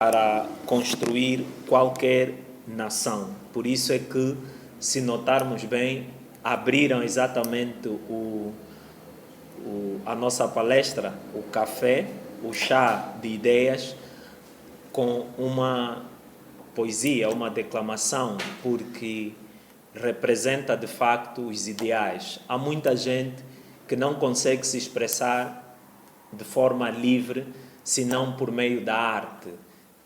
para construir qualquer nação. Por isso é que, se notarmos bem, abriram exatamente a nossa palestra, o café, o chá de ideias, com uma poesia, uma declamação, porque representa de facto os ideais. Há muita gente que não consegue se expressar de forma livre, senão por meio da arte.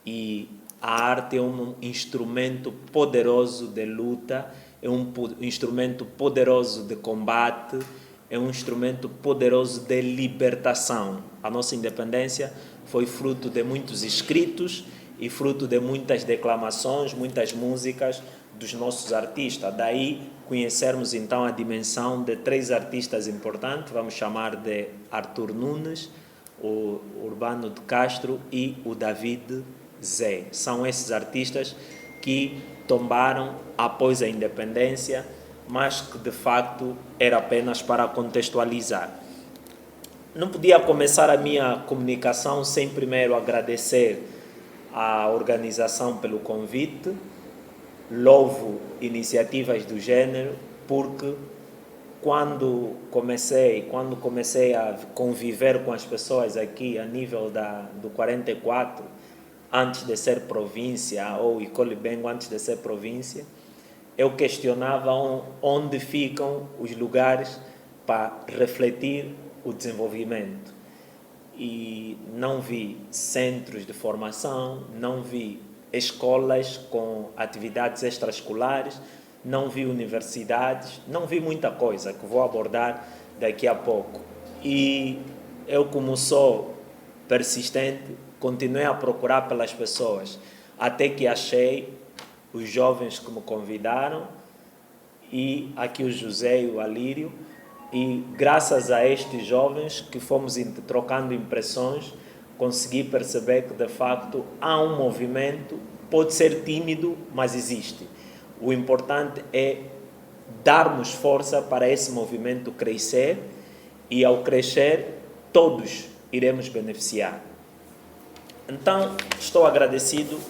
E a arte é um instrumento poderoso de luta, é um instrumento poderoso de combate, é um instrumento poderoso de libertação. A nossa independência foi fruto de muitos escritos e fruto de muitas declamações, muitas músicas dos nossos artistas. Daí conhecermos então a dimensão de três artistas importantes, vamos chamar de Arthur Nunes, o Urbano de Castro e o David Zé. São esses artistas que tombaram após a independência, mas que de facto era apenas para contextualizar. Não podia começar a minha comunicação sem primeiro agradecer à organização pelo convite. Louvo iniciativas do gênero, porque quando comecei a conviver com as pessoas aqui a nível do 44, antes de ser província, ou Icolibengo antes de ser província, eu questionava onde ficam os lugares para refletir o desenvolvimento. E não vi centros de formação, não vi escolas com atividades extraescolares, não vi universidades, não vi muita coisa que vou abordar daqui a pouco. E eu, como sou persistente, continuei a procurar pelas pessoas, até que achei os jovens que me convidaram, e aqui o José e o Alírio, e graças a estes jovens que fomos trocando impressões, consegui perceber que de facto há um movimento, pode ser tímido, mas existe. O importante é darmos força para esse movimento crescer, e ao crescer todos iremos beneficiar. Então, estou agradecido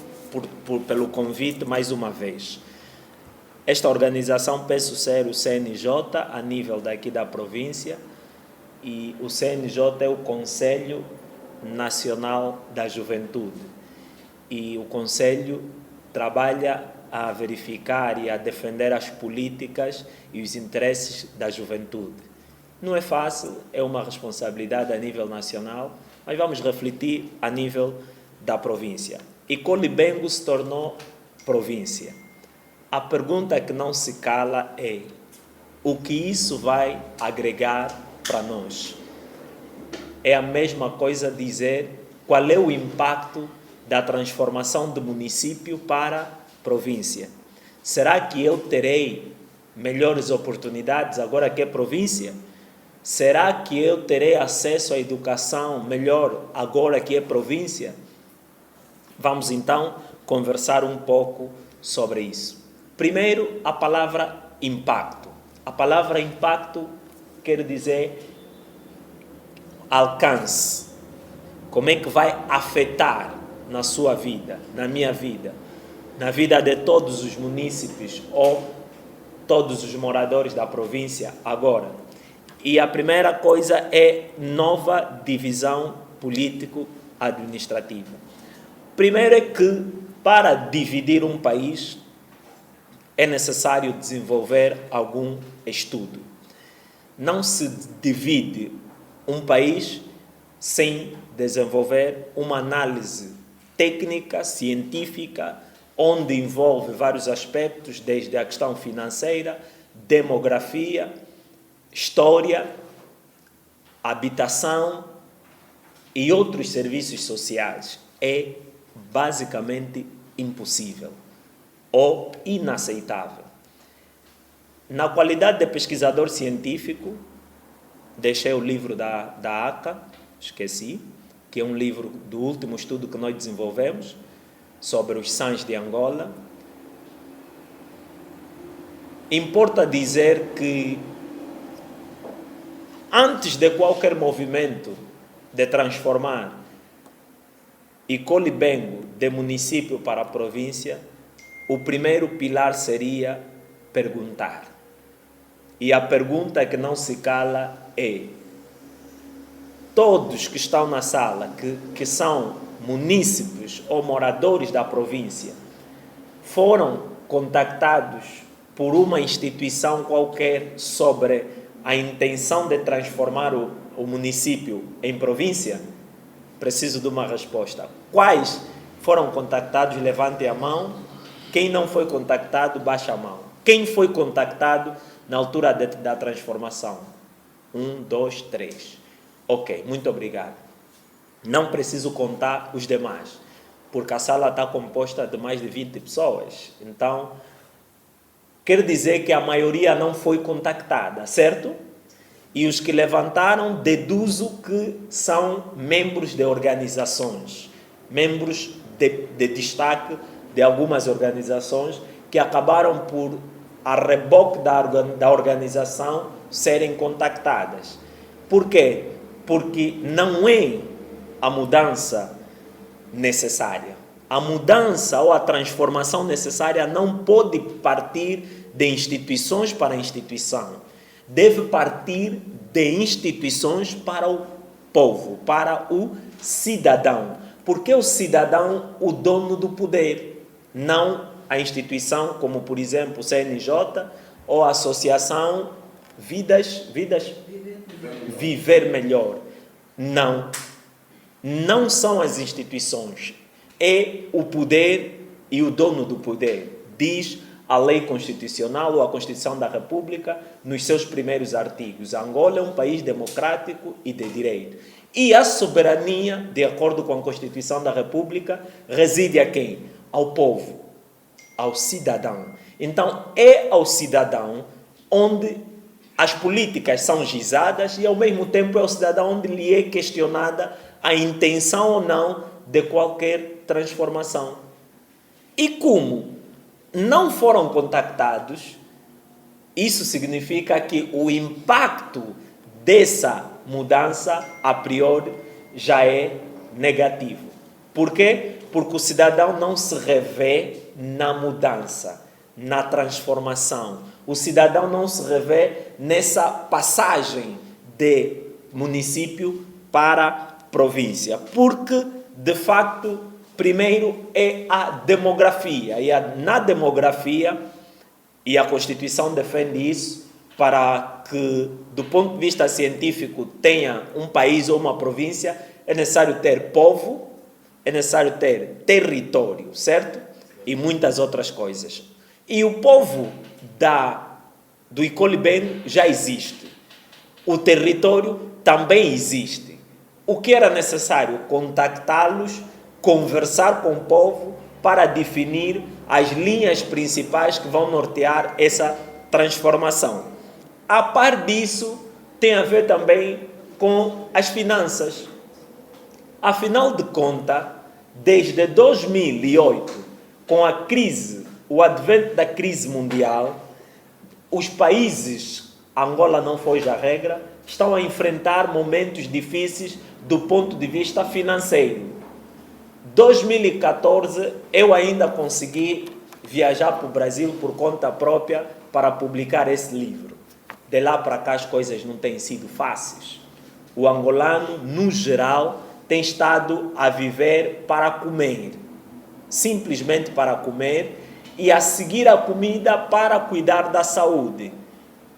pelo convite mais uma vez. Esta organização, penso ser o CNJ, a nível daqui da província, e o CNJ é o Conselho Nacional da Juventude. E o Conselho trabalha a verificar e a defender as políticas e os interesses da juventude. Não é fácil, é uma responsabilidade a nível nacional, mas vamos refletir a nível da província. Icolibengo se tornou província. A pergunta que não se cala é: o que isso vai agregar para nós? É a mesma coisa dizer qual é o impacto da transformação do município para província. Será que eu terei melhores oportunidades agora que é província? Será que eu terei acesso à educação melhor agora que é província? Vamos então conversar um pouco sobre isso. Primeiro, a palavra impacto. A palavra impacto quer dizer alcance. Como é que vai afetar na sua vida, na minha vida, na vida de todos os munícipes ou todos os moradores da província agora? E a primeira coisa é nova divisão político-administrativa. Primeiro é que, para dividir um país, é necessário desenvolver algum estudo. Não se divide um país sem desenvolver uma análise técnica, científica, onde envolve vários aspectos, desde a questão financeira, demografia, história, habitação e outros serviços sociais. É basicamente impossível ou inaceitável. Na qualidade de pesquisador científico, deixei o livro da ACA, esqueci, que é um livro do último estudo que nós desenvolvemos sobre os SANs de Angola. Importa dizer que, antes de qualquer movimento de transformar e Colibengo de município para a província, o primeiro pilar seria perguntar. E a pergunta que não se cala é: todos que estão na sala, que são munícipes ou moradores da província, foram contactados por uma instituição qualquer sobre a intenção de transformar o município em província? Preciso de uma resposta. Quais foram contactados? Levante a mão. Quem não foi contactado, baixa a mão. Quem foi contactado na altura da transformação? 1, 2, 3. Ok, muito obrigado. Não preciso contar os demais, porque a sala está composta de mais de 20 pessoas. Então, quer dizer que a maioria não foi contactada, certo? E os que levantaram, deduzo que são membros de organizações, membros de destaque de algumas organizações que acabaram por, a reboque da organização, serem contactadas. Por quê? Porque não é a mudança necessária. A mudança ou a transformação necessária não pode partir de instituições para instituição. Deve partir de instituições para o povo, para o cidadão. Porque é o cidadão o dono do poder, não a instituição, como por exemplo o CNJ ou a Associação Viver Melhor. Não são as instituições, é o poder e o dono do poder, diz a lei constitucional ou a Constituição da República nos seus primeiros artigos. Angola é um país democrático e de direito. E a soberania, de acordo com a Constituição da República, reside a quem? Ao povo, ao cidadão. Então, é ao cidadão onde as políticas são gizadas e, ao mesmo tempo, é ao cidadão onde lhe é questionada a intenção ou não de qualquer transformação. E como não foram contactados, isso significa que o impacto dessa mudança, a priori, já é negativo. Por quê? Porque o cidadão não se revê na mudança, na transformação. O cidadão não se revê nessa passagem de município para província. Porque, de facto, primeiro é a demografia. E na demografia, e a Constituição defende isso, para que, do ponto de vista científico, tenha um país ou uma província, é necessário ter povo, é necessário ter território, certo? E muitas outras coisas. E o povo do Icoliben já existe. O território também existe. O que era necessário? Contactá-los, conversar com o povo para definir as linhas principais que vão nortear essa transformação. A par disso, tem a ver também com as finanças. Afinal de contas, desde 2008, com a crise, o advento da crise mundial, os países, Angola não foi a regra, estão a enfrentar momentos difíceis do ponto de vista financeiro. 2014, eu ainda consegui viajar para o Brasil por conta própria para publicar esse livro. De lá para cá as coisas não têm sido fáceis. O angolano, no geral, tem estado a viver para comer. Simplesmente para comer e a seguir a comida para cuidar da saúde.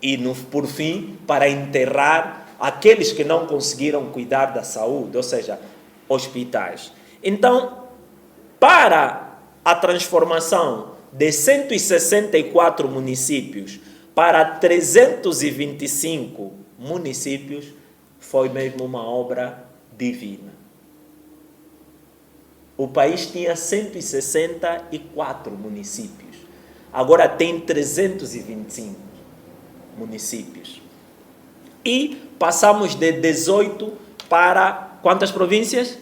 E, por fim, para enterrar aqueles que não conseguiram cuidar da saúde, ou seja, hospitais. Então, para a transformação de 164 municípios para 325 municípios, foi mesmo uma obra divina. O país tinha 164 municípios, agora tem 325 municípios. E passamos de 18 para quantas províncias?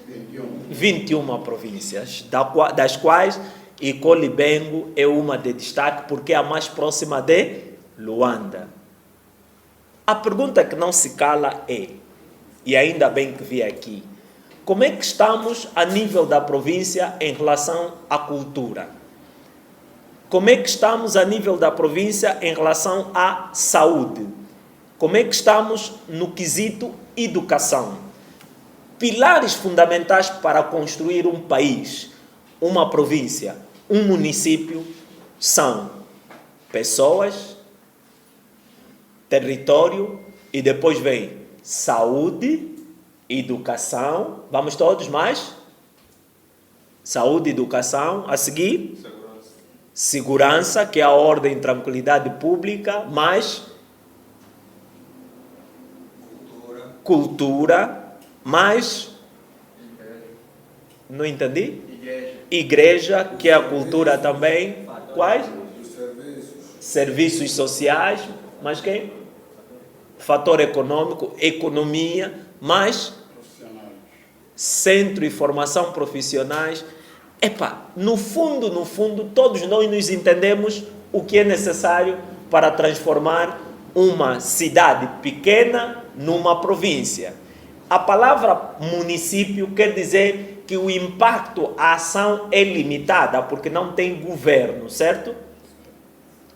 21 províncias, das quais Icolibengo é uma de destaque porque é a mais próxima de Luanda. A pergunta que não se cala é, e ainda bem que vi aqui, como é que estamos a nível da província em relação à cultura? Como é que estamos a nível da província em relação à saúde? Como é que estamos no quesito educação? Pilares fundamentais para construir um país, uma província, um município são pessoas, território e depois vem saúde, educação. Vamos todos mais? Saúde, educação. A seguir? Segurança, que é a ordem e tranquilidade pública. Mais? Cultura. Mais? Não entendi? Igreja, que é a cultura também. Quais? Serviços sociais. Mais quem? Fator econômico, economia. Mais? Centro e formação profissionais. No fundo, todos nós nos entendemos o que é necessário para transformar uma cidade pequena numa província. A palavra município quer dizer que o impacto, a ação é limitada, porque não tem governo, certo?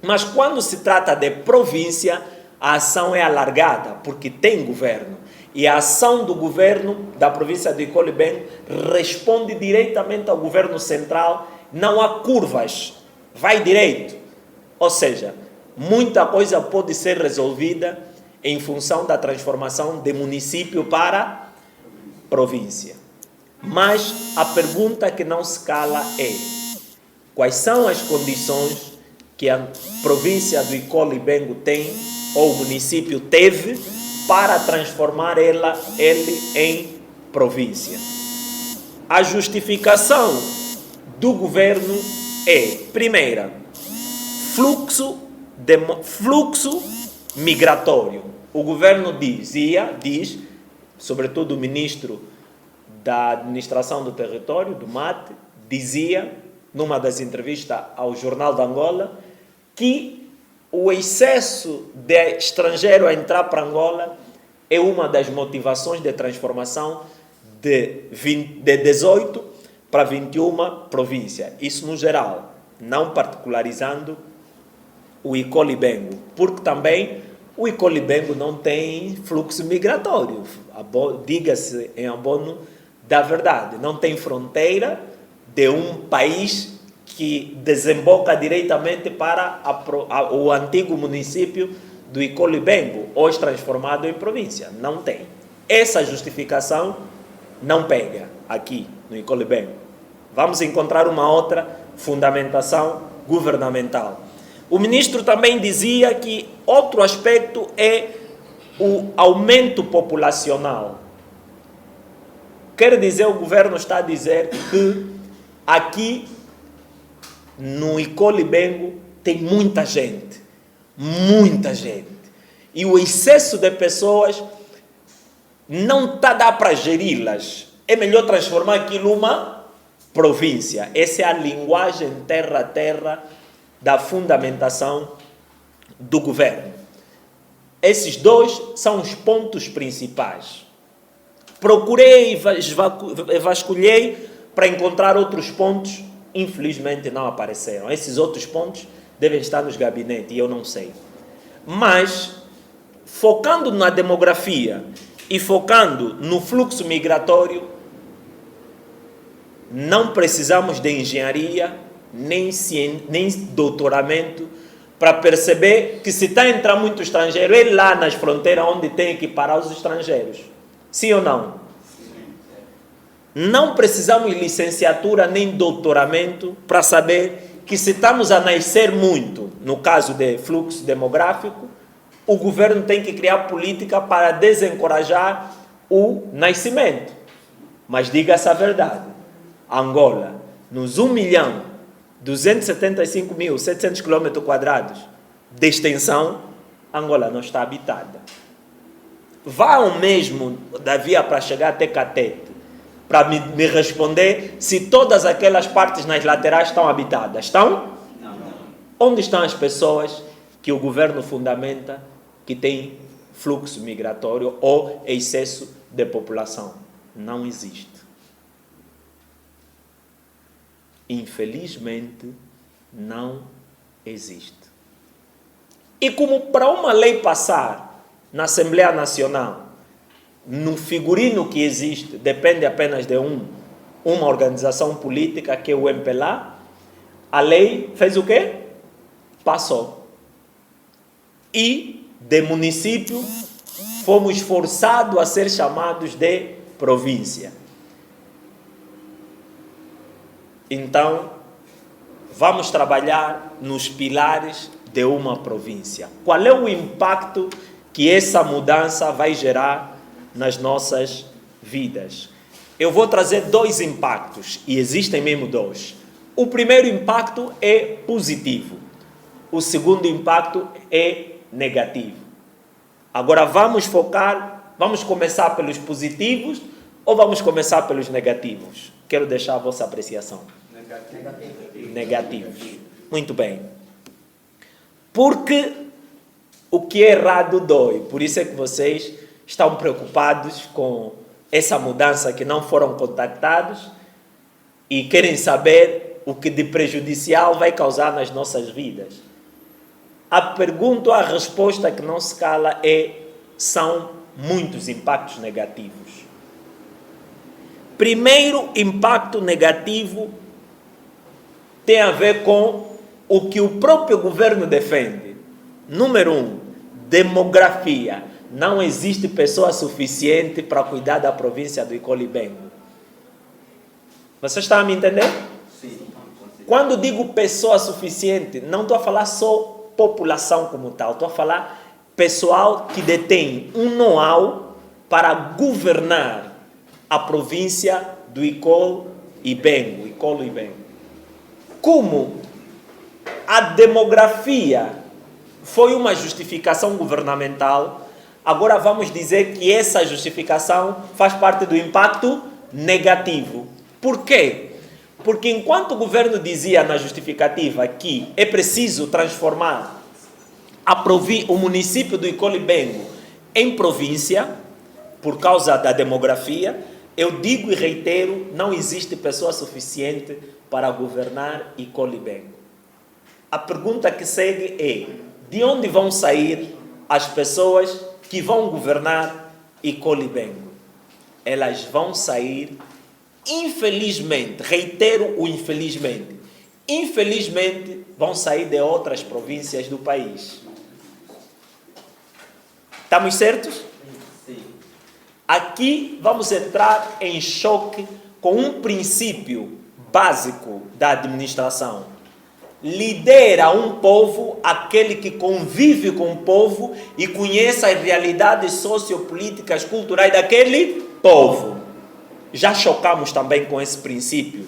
Mas quando se trata de província, a ação é alargada, porque tem governo. E a ação do governo da província de Icolibengo responde diretamente ao governo central, não há curvas, vai direito. Ou seja, muita coisa pode ser resolvida em função da transformação de município para província. Mas a pergunta que não se cala é: quais são as condições que a província do Icolibengo tem, ou o município teve, para transformar ele em província? A justificação do governo é, primeira, fluxo migratório. O governo diz, sobretudo o ministro da Administração do Território, do MAT, dizia, numa das entrevistas ao Jornal de Angola, que o excesso de estrangeiro a entrar para Angola é uma das motivações de transformação de 18 para 21 províncias. Isso no geral, não particularizando o Icolibengo, porque também o Icolibengo não tem fluxo migratório, diga-se em abono da verdade, não tem fronteira de um país que desemboca diretamente para o antigo município do Icolibengo, hoje transformado em província. Não tem. Essa justificação não pega aqui no Icolibengo. Vamos encontrar uma outra fundamentação governamental. O ministro também dizia que outro aspecto é o aumento populacional. Quer dizer, o governo está a dizer que aqui no Icolibengo tem muita gente. E o excesso de pessoas não dá para geri-las. É melhor transformar aquilo numa província. Essa é a linguagem terra a terra da fundamentação do governo. Esses dois são os pontos principais. Procurei, vasculhei para encontrar outros pontos, infelizmente não apareceram. Esses outros pontos devem estar nos gabinetes e eu não sei. Mas, focando na demografia e focando no fluxo migratório, não precisamos de engenharia nem doutoramento para perceber que se está a entrar muito estrangeiro, é lá nas fronteiras onde tem que parar os estrangeiros. Sim ou não? Não precisamos de licenciatura nem doutoramento para saber que se estamos a nascer muito, no caso de fluxo demográfico, o governo tem que criar política para desencorajar o nascimento. Mas diga-se a verdade, Angola, nos 1.275.700 km² de extensão, Angola não está habitada. Vá ao mesmo da via para chegar até Catete, para me responder se todas aquelas partes nas laterais estão habitadas. Estão? Não. Onde estão as pessoas que o governo fundamenta que tem fluxo migratório ou excesso de população? Não existe. infelizmente, não existe. E como para uma lei passar na Assembleia Nacional, no figurino que existe, depende apenas de uma organização política, que é o MPLA, a lei fez o quê? Passou. E de município fomos forçados a ser chamados de província. Então, vamos trabalhar nos pilares de uma província. Qual é o impacto que essa mudança vai gerar nas nossas vidas? Eu vou trazer 2 impactos, e existem mesmo 2. O primeiro impacto é positivo. O segundo impacto é negativo. Agora vamos começar pelos positivos ou vamos começar pelos negativos? Quero deixar a vossa apreciação. Negativos. Muito bem. Porque o que é errado dói. Por isso é que vocês estão preocupados com essa mudança, que não foram contactados e querem saber o que de prejudicial vai causar nas nossas vidas. A pergunta, a resposta que não se cala são muitos impactos negativos. Primeiro impacto negativo tem a ver com o que o próprio governo defende. Número 1, demografia. Não existe pessoa suficiente para cuidar da província do Icolibengo. Você está a me entender? Sim. Quando digo pessoa suficiente, não estou a falar só população como tal, estou a falar pessoal que detém um know-how para governar a província do Icolibengo. Como a demografia foi uma justificação governamental, agora vamos dizer que essa justificação faz parte do impacto negativo. Por quê? Porque enquanto o governo dizia na justificativa que é preciso transformar o município do Icolibengo em província, por causa da demografia, eu digo e reitero, não existe pessoa suficiente para governar Icolibengo. A pergunta que segue é: de onde vão sair as pessoas que vão governar Icolibengo? Elas vão sair, infelizmente, reitero o infelizmente, vão sair de outras províncias do país. Estamos certos? Sim. Aqui vamos entrar em choque com um princípio básico da administração. Lidera um povo aquele que convive com o povo e conhece as realidades sociopolíticas, culturais daquele povo. Já chocamos também com esse princípio.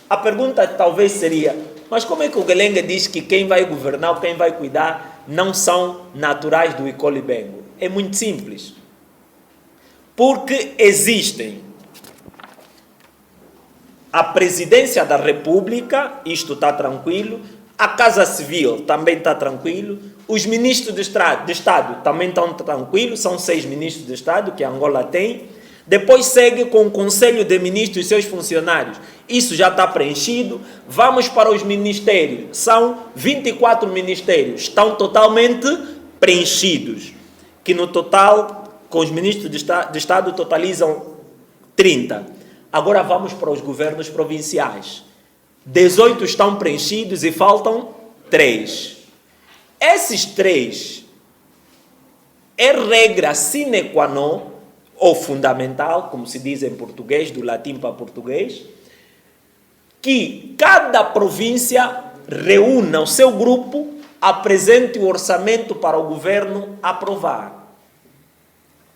A pergunta talvez seria: mas como é que o Guelenga diz que quem vai governar, quem vai cuidar, não são naturais do Icolibengo? É muito simples. Porque existem a Presidência da República, isto está tranquilo, a Casa Civil também está tranquilo, os ministros de Estado também estão tranquilos, são 6 ministros de Estado que a Angola tem. Depois segue com o Conselho de Ministros e seus funcionários. Isso já está preenchido. Vamos para os ministérios. São 24 ministérios. Estão totalmente preenchidos. Que no total, com os ministros de Estado, totalizam 30. Agora vamos para os governos provinciais. 18 estão preenchidos e faltam 3. Esses 3 é regra sine qua non, ou fundamental, como se diz em português, do latim para português, que cada província reúna o seu grupo, apresente o orçamento para o governo aprovar.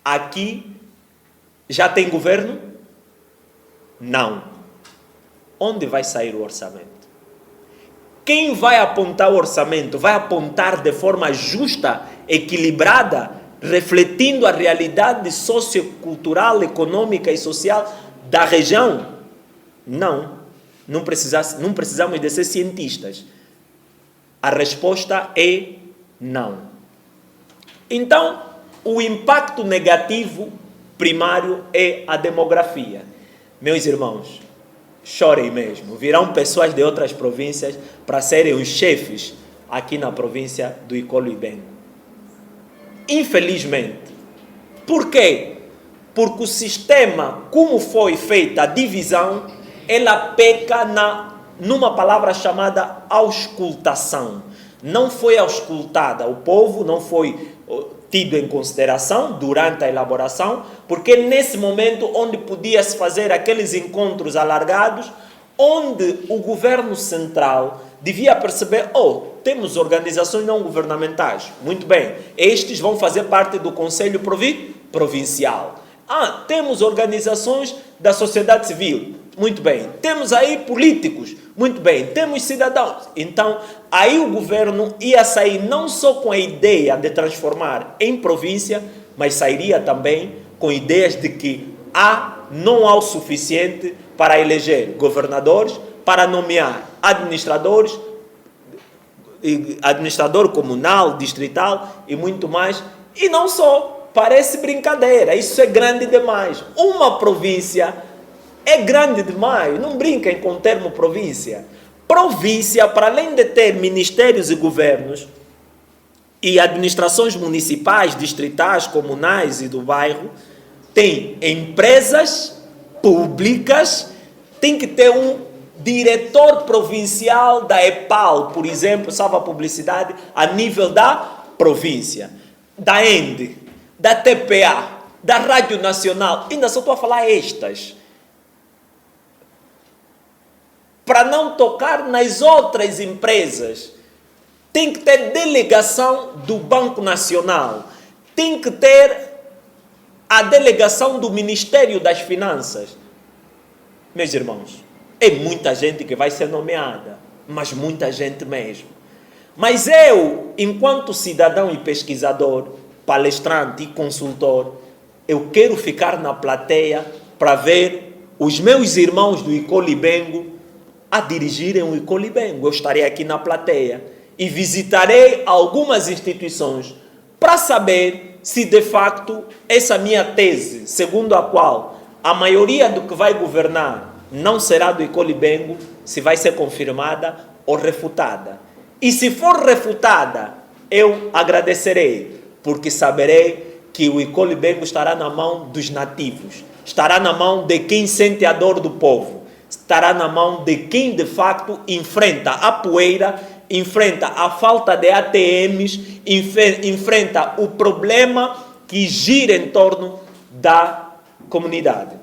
Aqui já tem governo? Não. Onde vai sair o orçamento? Quem vai apontar o orçamento? Vai apontar de forma justa, equilibrada, refletindo a realidade sociocultural, econômica e social da região? Não. Não precisamos de ser cientistas. A resposta é não. Então, o impacto negativo primário é a demografia. Meus irmãos, chorem mesmo. Virão pessoas de outras províncias para serem os chefes aqui na província do Icolo Ibengo. Infelizmente. Por quê? Porque o sistema, como foi feita a divisão, ela peca numa palavra chamada auscultação. Não foi auscultada, o povo não foi tido em consideração durante a elaboração, porque nesse momento onde podia-se fazer aqueles encontros alargados, onde o governo central devia perceber, temos organizações não governamentais, muito bem, estes vão fazer parte do Conselho Provincial. Temos organizações da sociedade civil, muito bem, temos aí políticos, muito bem, temos cidadãos. Então, aí o governo ia sair não só com a ideia de transformar em província, mas sairia também com ideias de que não há o suficiente para eleger governadores, para nomear administradores, administrador comunal, distrital e muito mais. E não só, parece brincadeira, isso é grande demais. Uma província é grande demais, não brinquem com o termo província. Província, para além de ter ministérios e governos e administrações municipais, distritais, comunais e do bairro, tem empresas públicas, tem que ter um diretor provincial da EPAL, por exemplo, salva a publicidade, a nível da província, da ENDE, da TPA, da Rádio Nacional, ainda só estou a falar estas. Para não tocar nas outras empresas, tem que ter delegação do Banco Nacional, tem que ter a delegação do Ministério das Finanças. Meus irmãos, é muita gente que vai ser nomeada, mas muita gente mesmo. Mas eu, enquanto cidadão e pesquisador, palestrante e consultor, eu quero ficar na plateia para ver os meus irmãos do Icolo Ibengo a dirigirem o Icolo Ibengo. Eu estarei aqui na plateia e visitarei algumas instituições para saber se de facto essa minha tese, segundo a qual a maioria do que vai governar não será do Icolo Ibengo, se vai ser confirmada ou refutada. E se for refutada, eu agradecerei, porque saberei que o Icolo Ibengo estará na mão dos nativos, estará na mão de quem sente a dor do povo, estará na mão de quem de facto enfrenta a poeira, enfrenta a falta de ATMs, enfrenta o problema que gira em torno da comunidade.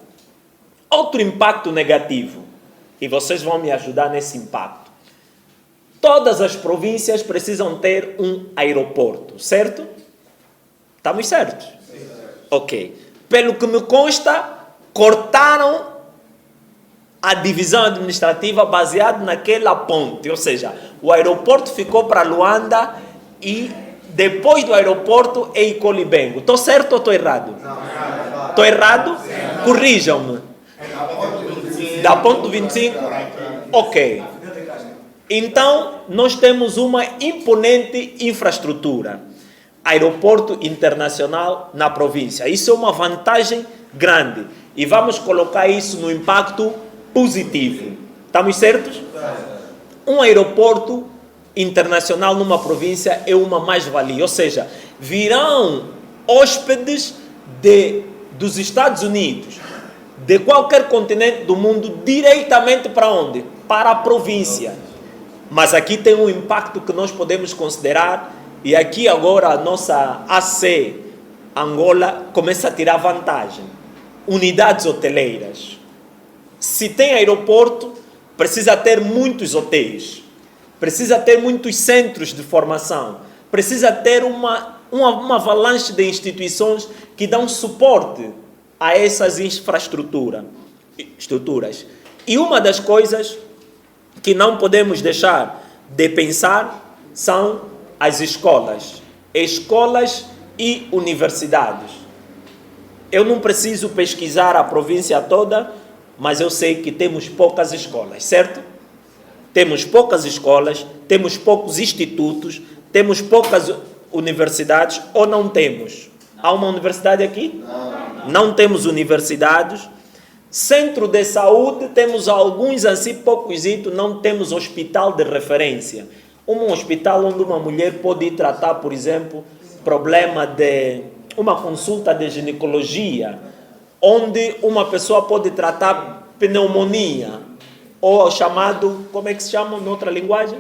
Outro impacto negativo, e vocês vão me ajudar nesse impacto. Todas as províncias precisam ter um aeroporto, certo? Estamos certos? Sim. Ok. Pelo que me consta, cortaram a divisão administrativa baseada naquela ponte, ou seja, o aeroporto ficou para Luanda e depois do aeroporto é Icolo Ibengo. Estou certo ou estou errado? Estou errado? Corrijam-me. Da ponto 25? Ok. Então, nós temos uma imponente infraestrutura. Aeroporto internacional na província. Isso é uma vantagem grande. E vamos colocar isso no impacto positivo. Estamos certos? Um aeroporto internacional numa província é uma mais-valia. Ou seja, virão hóspedes dos Estados Unidos, de qualquer continente do mundo, diretamente para onde? Para a província. Mas aqui tem um impacto que nós podemos considerar, e aqui agora a nossa AC Angola começa a tirar vantagem. Unidades hoteleiras. Se tem aeroporto, precisa ter muitos hotéis, precisa ter muitos centros de formação, precisa ter uma avalanche de instituições que dão suporte a essas estruturas. E uma das coisas que não podemos deixar de pensar são as escolas e universidades. Eu não preciso pesquisar a província toda, mas eu sei que temos poucas escolas, certo? Temos poucas escolas, temos poucos institutos, temos poucas universidades, ou não temos? Há uma universidade aqui? Não temos universidades, Centro de saúde, temos alguns assim, poucos, não temos hospital de referência. Um hospital onde uma mulher pode ir tratar, por exemplo, problema de uma consulta de ginecologia, onde uma pessoa pode tratar pneumonia, ou chamado, como é que se chama em outra linguagem?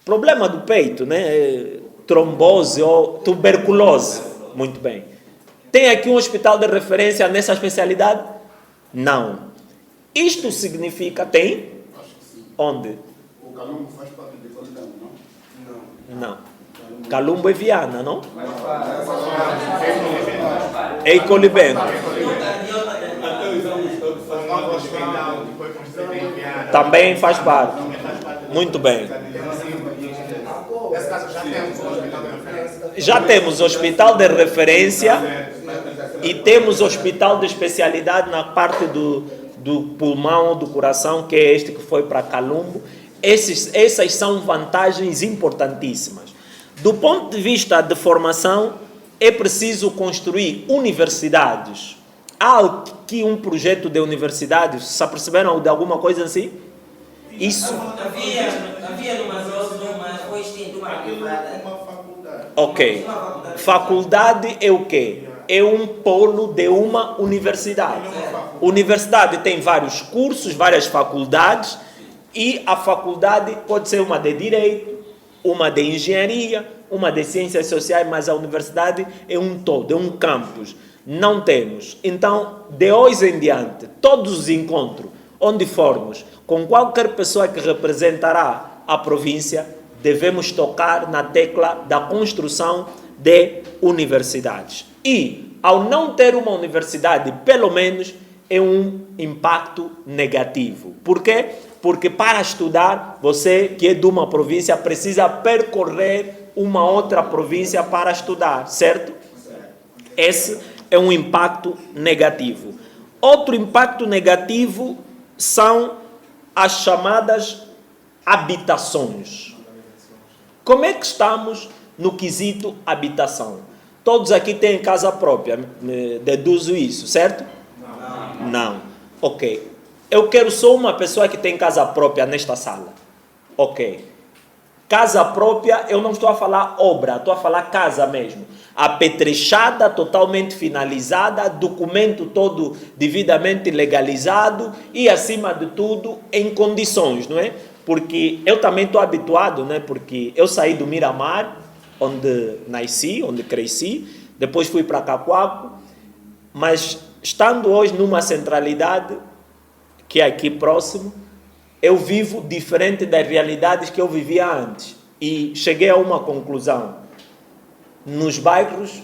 Problema do peito, né? Trombose ou tuberculose. Muito bem. Tem aqui um hospital de referência nessa especialidade? Não. Isto significa, tem? Onde? O Calumbo faz parte de Colibano, não? Não. Calumbo é Viana, não? É Icolibeno. Também faz parte. Muito bem. Nesse caso já temos o hospital de referência. Já temos hospital de referência e temos hospital de especialidade na parte do pulmão, do coração, que é este que foi para Calumbo. Essas são vantagens importantíssimas. Do ponto de vista de formação, é preciso construir universidades. Há aqui um projeto de universidade, se aperceberam de alguma coisa assim? Isso. Havia numa foi extinto uma privada. Uma faculdade. Ok. Faculdade é o quê? É um polo de uma universidade. Universidade tem vários cursos, várias faculdades, e a faculdade pode ser uma de Direito, uma de Engenharia, uma de Ciências Sociais, mas a universidade é um todo, é um campus. Não temos. Então, de hoje em diante, todos os encontros, onde formos, com qualquer pessoa que representará a província, devemos tocar na tecla da construção de universidades. E, ao não ter uma universidade, pelo menos, é um impacto negativo. Por quê? Porque para estudar, você que é de uma província precisa percorrer uma outra província para estudar, certo? Esse é um impacto negativo. Outro impacto negativo são as chamadas habitações. Como é que estamos no quesito habitação? Todos aqui têm casa própria, deduzo isso, certo? Não. Ok. Eu quero só uma pessoa que tem casa própria nesta sala. Ok. Casa própria, eu não estou a falar obra, estou a falar casa mesmo. Apetrechada, totalmente finalizada, documento todo devidamente legalizado e, acima de tudo, em condições, não é? Porque eu também estou habituado, né? Porque eu saí do Miramar, onde nasci, onde cresci, depois fui para Cacoaco, mas estando hoje numa centralidade, que é aqui próximo, eu vivo diferente das realidades que eu vivia antes. E cheguei a uma conclusão. Nos bairros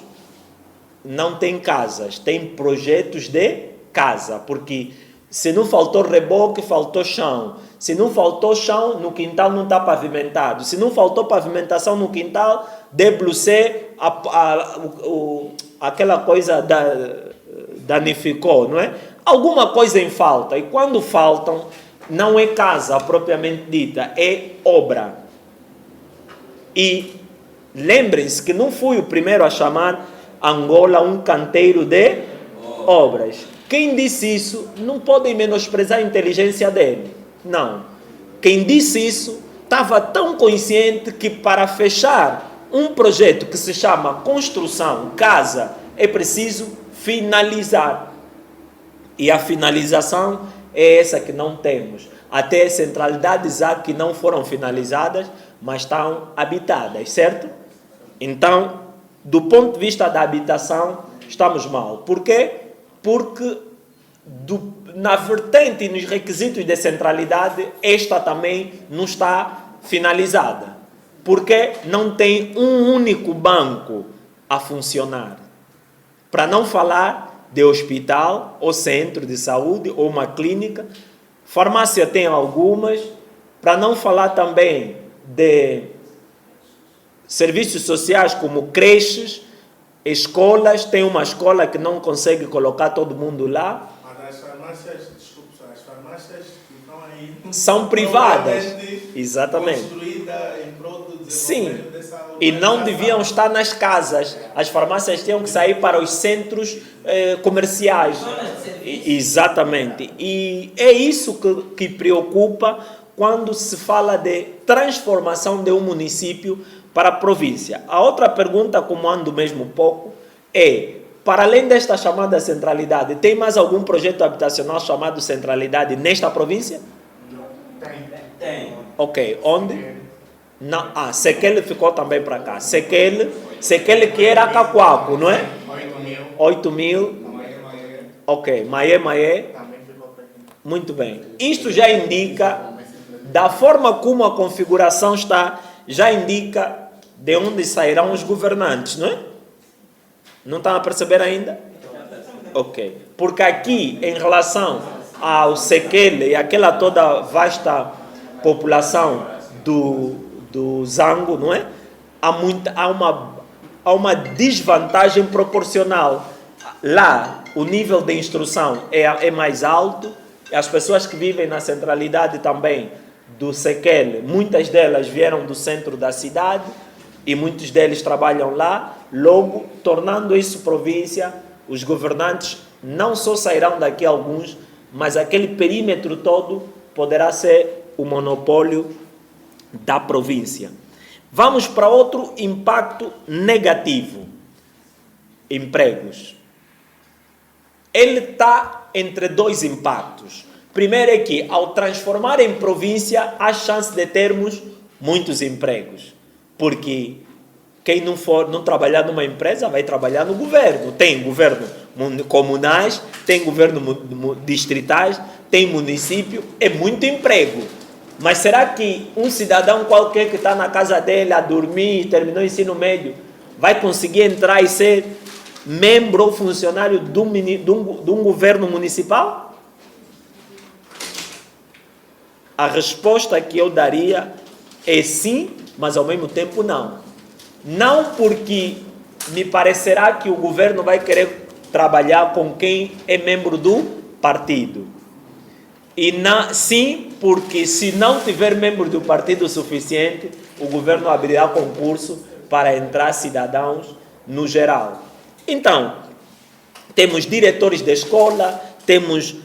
não tem casas, tem projetos de casa, porque se não faltou reboque, faltou chão. Se não faltou chão, no quintal não está pavimentado. Se não faltou pavimentação no quintal, deblucé, aquela coisa danificou, não é? Alguma coisa em falta. E quando faltam, não é casa propriamente dita, é obra. E lembrem-se que não fui o primeiro a chamar Angola um canteiro de obras. Quem disse isso não podem menosprezar a inteligência dele. Não. Quem disse isso estava tão consciente que para fechar um projeto que se chama construção, casa, é preciso finalizar. E a finalização é essa que não temos. Até centralidades há que não foram finalizadas, mas estão habitadas, certo? Então, do ponto de vista da habitação, estamos mal. Por quê? Porque na vertente e nos requisitos de centralidade, esta também não está finalizada. Porque não tem um único banco a funcionar. Para não falar de hospital, ou centro de saúde, ou uma clínica. Farmácia tem algumas, para não falar também de serviços sociais como creches, escolas. Tem uma escola que não consegue colocar todo mundo lá. Mas as farmácias, desculpe, as farmácias que estão aí São privadas. Exatamente. Construídas em prol do Sim, e não deviam estar nas casas. As farmácias tinham que sair para os centros comerciais. Exatamente. E é isso que preocupa quando se fala de transformação de um município para a província. A outra pergunta, como ando mesmo pouco, é: para além desta chamada centralidade, tem mais algum projeto habitacional chamado centralidade nesta província? Tem. Ok, onde? Não, Sequele ficou também para cá. Sequele que era Cacoaco, não é? 8 mil. Ok, Maé. Também ficou para aqui. Muito bem. Isto já indica, da forma como a configuração está, já indica de onde sairão os governantes, não é? Não estão a perceber ainda? Ok. Porque aqui, em relação ao Sequele e aquela toda vasta população do Zango, não é? Há uma desvantagem proporcional. Lá, o nível de instrução é mais alto. As pessoas que vivem na centralidade também do Sequele, muitas delas vieram do centro da cidade e muitos deles trabalham lá. Logo, tornando isso província, os governantes não só sairão daqui alguns, mas aquele perímetro todo poderá ser o monopólio da província. Vamos para outro impacto negativo: empregos. Ele está entre dois impactos. Primeiro é que, ao transformar em província, há chance de termos muitos empregos. Porque quem não trabalhar numa empresa vai trabalhar no governo. Tem governo comunais, tem governo distritais, tem município, é muito emprego. Mas será que um cidadão qualquer que está na casa dele a dormir, terminou o ensino médio, vai conseguir entrar e ser membro ou funcionário de um governo municipal? A resposta que eu daria é sim, mas ao mesmo tempo não. Não porque me parecerá que o governo vai querer trabalhar com quem é membro do partido. Sim, porque se não tiver membro do partido suficiente, o governo abrirá concurso para entrar cidadãos no geral. Então, temos diretores de escola, temos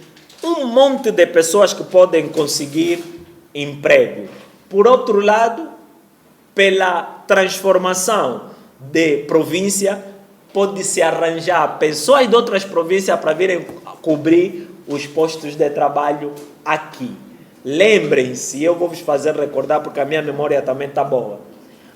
um monte de pessoas que podem conseguir emprego. Por outro lado, pela transformação de província, pode-se arranjar pessoas de outras províncias para virem cobrir os postos de trabalho aqui. Lembrem-se, eu vou vos fazer recordar porque a minha memória também está boa.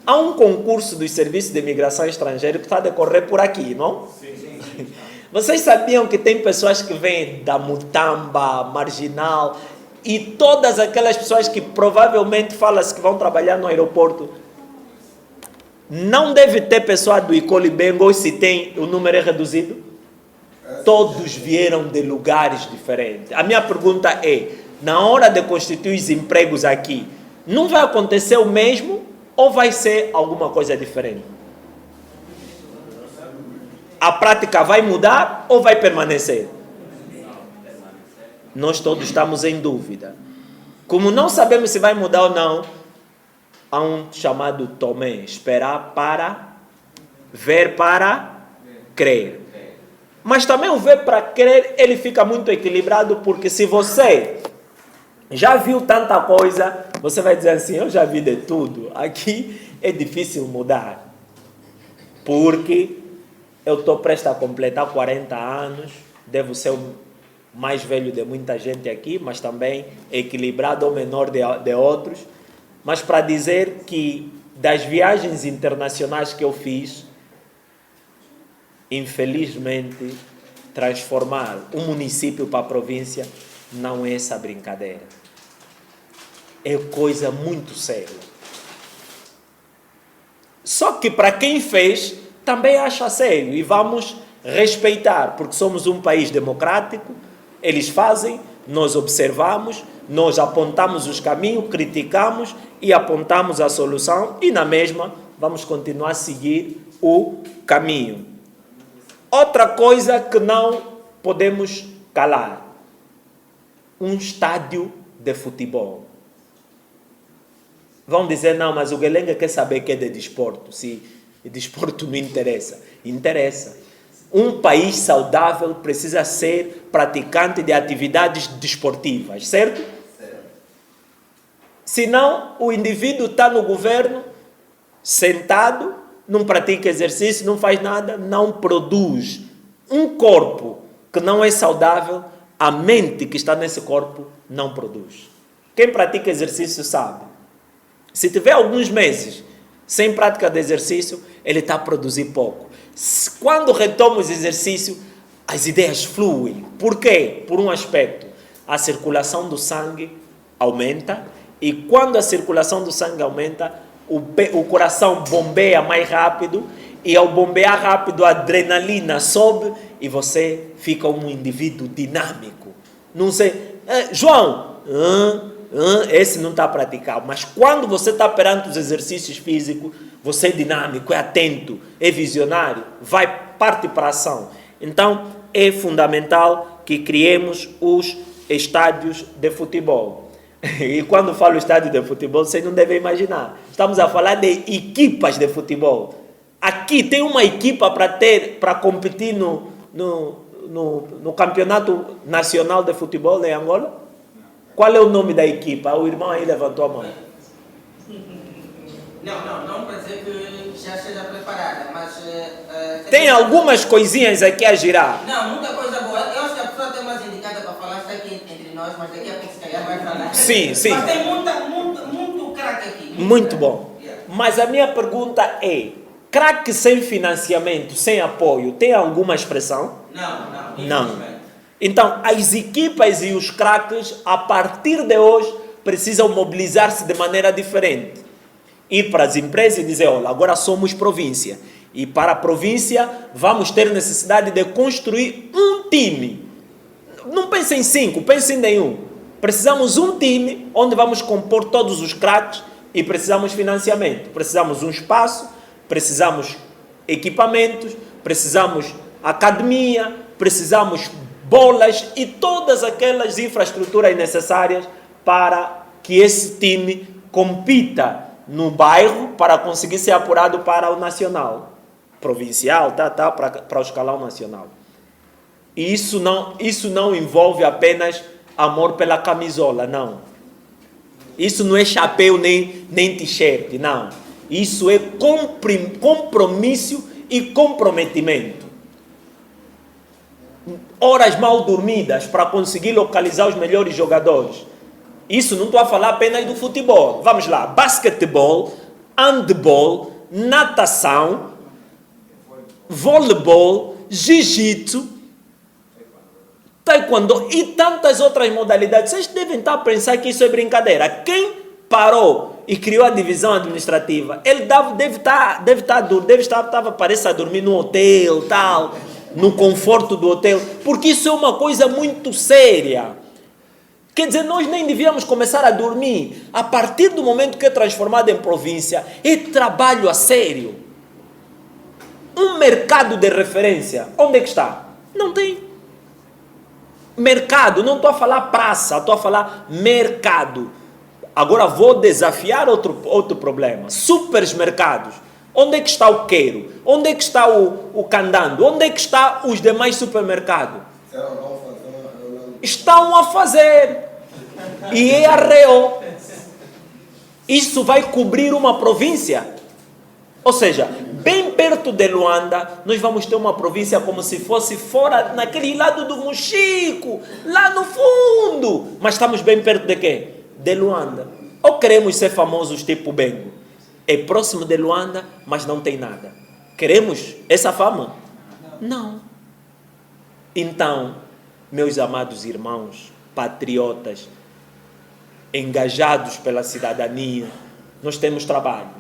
Há um concurso dos serviços de imigração estrangeira que está a decorrer por aqui, não? Sim. Vocês sabiam que tem pessoas que vêm da Mutamba, Marginal, e todas aquelas pessoas que provavelmente falam-se que vão trabalhar no aeroporto, não deve ter pessoa do Icolibengo, ou se tem, o número é reduzido? Todos vieram de lugares diferentes. A minha pergunta é: na hora de constituir os empregos aqui, não vai acontecer o mesmo ou vai ser alguma coisa diferente? A prática vai mudar ou vai permanecer? Nós todos estamos em dúvida. Como não sabemos se vai mudar ou não, há um chamado Tomé: esperar para ver para crer. Mas também o ver para crer, ele fica muito equilibrado, porque se você já viu tanta coisa, você vai dizer assim: eu já vi de tudo, aqui é difícil mudar. Porque eu estou prestes a completar 40 anos, devo ser o mais velho de muita gente aqui, mas também equilibrado ou menor de outros. Mas para dizer que das viagens internacionais que eu fiz, infelizmente, transformar um município para a província não é essa brincadeira. É coisa muito séria. Só que para quem fez, também acha sério, e vamos respeitar, porque somos um país democrático. Eles fazem, nós observamos, nós apontamos os caminhos, criticamos e apontamos a solução, e na mesma vamos continuar a seguir o caminho. Outra coisa que não podemos calar: um estádio de futebol. Vão dizer, não, mas o Guelenga quer saber que é de desporto. Se desporto não interessa. Interessa. Um país saudável precisa ser praticante de atividades desportivas, certo? Senão, o indivíduo está no governo, sentado, não pratica exercício, não faz nada, não produz. Um corpo que não é saudável, a mente que está nesse corpo não produz. Quem pratica exercício sabe. Se tiver alguns meses sem prática de exercício, ele está a produzir pouco. Quando retoma o exercício, as ideias fluem. Por quê? Por um aspecto, a circulação do sangue aumenta, e quando a circulação do sangue aumenta, o coração bombeia mais rápido, e ao bombear rápido, a adrenalina sobe e você fica um indivíduo dinâmico. Não sei, João, esse não está a praticar, mas quando você está perante os exercícios físicos, você é dinâmico, é atento, é visionário, parte para a ação. Então, é fundamental que criemos os estádios de futebol. E quando falo estádio de futebol, vocês não devem imaginar. Estamos a falar de equipas de futebol. Aqui tem uma equipa para competir no campeonato nacional de futebol em Angola? Qual é o nome da equipa? O irmão aí levantou a mão. Não para dizer que já esteja preparada, mas... tem algumas coisinhas aqui a girar. Não, muita coisa boa. Eu acho que a pessoa tem mais indicada para falar, está aqui entre nós, mas daqui a pouco se calhar vai falar. Sim. Mas tem muito craque aqui. Muito bom. Mas a minha pergunta é, craque sem financiamento, sem apoio, tem alguma expressão? Não. Então, as equipas e os craques, a partir de hoje, precisam mobilizar-se de maneira diferente. Ir para as empresas e dizer, olha, agora somos província. E para a província, vamos ter necessidade de construir um time. Não pense em 5, pense em nenhum. Precisamos um time onde vamos compor todos os craques e precisamos financiamento. Precisamos um espaço, precisamos equipamentos, precisamos academia, precisamos bolas e todas aquelas infraestruturas necessárias para que esse time compita no bairro para conseguir ser apurado para o nacional, provincial, para o escalão nacional. E isso não envolve apenas amor pela camisola, não. Isso não é chapéu nem t-shirt, não. Isso é compromisso e comprometimento. Horas mal dormidas para conseguir localizar os melhores jogadores. Isso não estou a falar apenas do futebol. Vamos lá, basquetebol, handball, natação, voleibol, jiu-jitsu, taekwondo e tantas outras modalidades. Vocês devem estar a pensar que isso é brincadeira. Quem parou e criou a divisão administrativa, ele parece a dormir no hotel, tal, no conforto do hotel, porque isso é uma coisa muito séria. Quer dizer, nós nem devíamos começar a dormir. A partir do momento que é transformado em província, é trabalho a sério. Um mercado de referência, onde é que está? Não tem. Mercado, não estou a falar praça, estou a falar mercado. Agora vou desafiar outro problema. Supermercados. Onde é que está o Queiro? Onde é que está o Candando? Onde é que estão os demais supermercados? Estão a fazer. E é arreo. Isso vai cobrir uma província. Ou seja, bem perto de Luanda, nós vamos ter uma província como se fosse fora, naquele lado do Mochico, lá no fundo. Mas estamos bem perto de quê? De Luanda. Ou queremos ser famosos tipo Bengo? É próximo de Luanda, mas não tem nada. Queremos essa fama? Não. Então, meus amados irmãos, patriotas, engajados pela cidadania, nós temos trabalhos.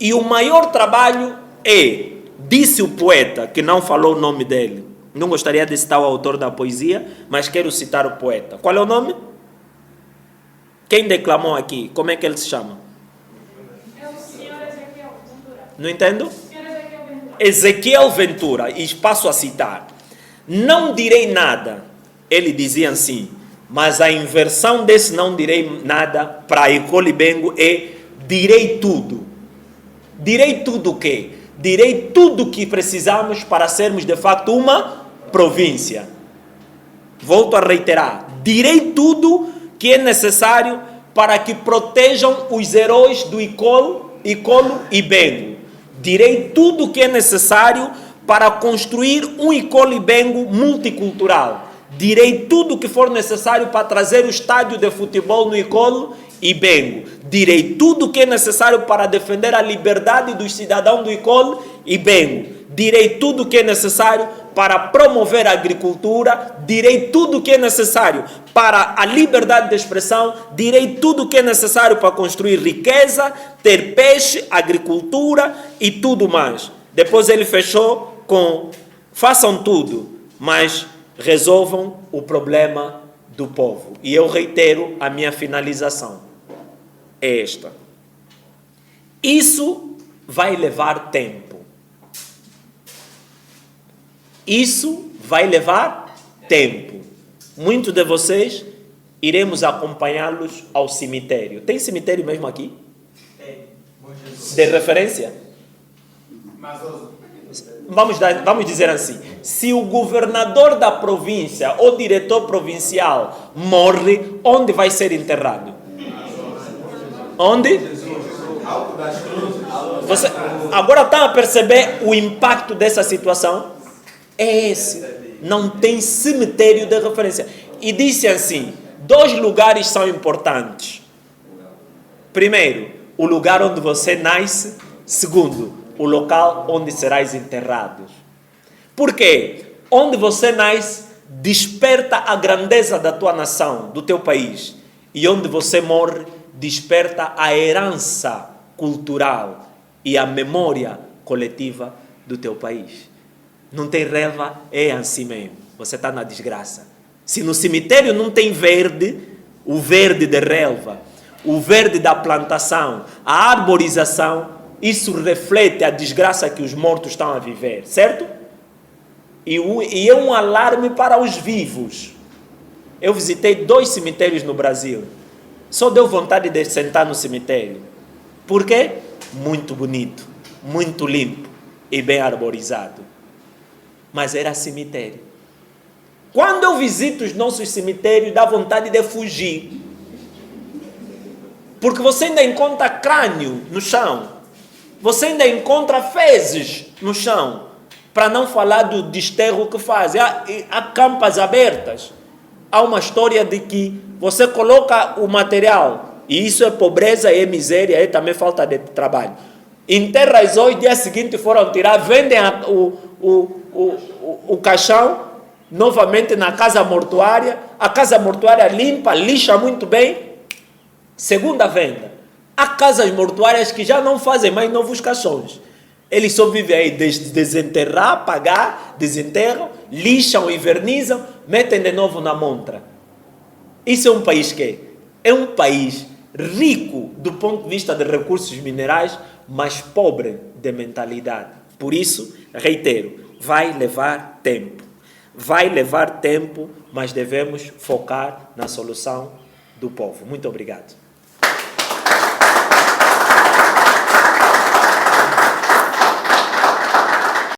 E o maior trabalho é, disse o poeta, que não falou o nome dele, não gostaria de citar o autor da poesia, mas quero citar o poeta. Qual é o nome? Quem declamou aqui? Como é que ele se chama? É o senhor Ezequiel Ventura. Não entendo? Senhor Ezequiel Ventura. Ezequiel Ventura, e passo a citar. Não direi nada, ele dizia assim, mas a inversão desse não direi nada para Icole Bengo é direi tudo. Direi tudo o quê? Direi tudo o que precisamos para sermos de facto uma província. Volto a reiterar. Direi tudo que é necessário para que protejam os heróis do Icolo e Bengo. Direi tudo o que é necessário para construir um Icolo e Bengo multicultural. Direi tudo o que for necessário para trazer o estádio de futebol no Icolo e Bengo. Direi tudo o que é necessário para defender a liberdade dos cidadãos do Icolo e Bengo. Direi tudo o que é necessário para promover a agricultura. Direi tudo o que é necessário para a liberdade de expressão. Direi tudo o que é necessário para construir riqueza, ter peixe, agricultura e tudo mais. Depois ele fechou com: façam tudo, mas resolvam o problema do povo. E eu reitero a minha finalização. É esta. Isso vai levar tempo. Isso vai levar tempo. Muitos de vocês iremos acompanhá-los ao cemitério. Tem cemitério mesmo aqui? Tem. De referência? Vamos dizer assim. Se o governador da província ou diretor provincial morre, onde vai ser enterrado? Onde? Você agora está a perceber o impacto dessa situação? É esse. Não tem cemitério de referência. E disse assim: 2 lugares são importantes. Primeiro, o lugar onde você nasce. Segundo, o local onde serás enterrado. Por quê? Onde você nasce desperta a grandeza da tua nação, do teu país. E onde você morre desperta a herança cultural e a memória coletiva do teu país. Não tem relva, é assim mesmo. Você está na desgraça. Se no cemitério não tem verde, o verde de relva, o verde da plantação, a arborização, isso reflete a desgraça que os mortos estão a viver, certo? E é um alarme para os vivos. Eu visitei 2 cemitérios no Brasil. Só deu vontade de sentar no cemitério. Por quê? Muito bonito, muito limpo e bem arborizado. Mas era cemitério. Quando eu visito os nossos cemitérios, dá vontade de fugir. Porque você ainda encontra crânio no chão. Você ainda encontra fezes no chão. Para não falar do desterro que fazem. Há campas abertas. Há uma história de que você coloca o material, e isso é pobreza, é miséria, é também falta de trabalho. Enterra as hoje, dia seguinte foram tirar, vendem o caixão novamente na casa mortuária. A casa mortuária limpa, lixa muito bem. Segunda venda. Há casas mortuárias que já não fazem mais novos caixões. Eles só vivem aí de desenterrar, pagar, desenterram, lixam, invernizam, metem de novo na montra. Isso é um país que é um país rico do ponto de vista de recursos minerais, mas pobre de mentalidade. Por isso, reitero, vai levar tempo. Vai levar tempo, mas devemos focar na solução do povo. Muito obrigado.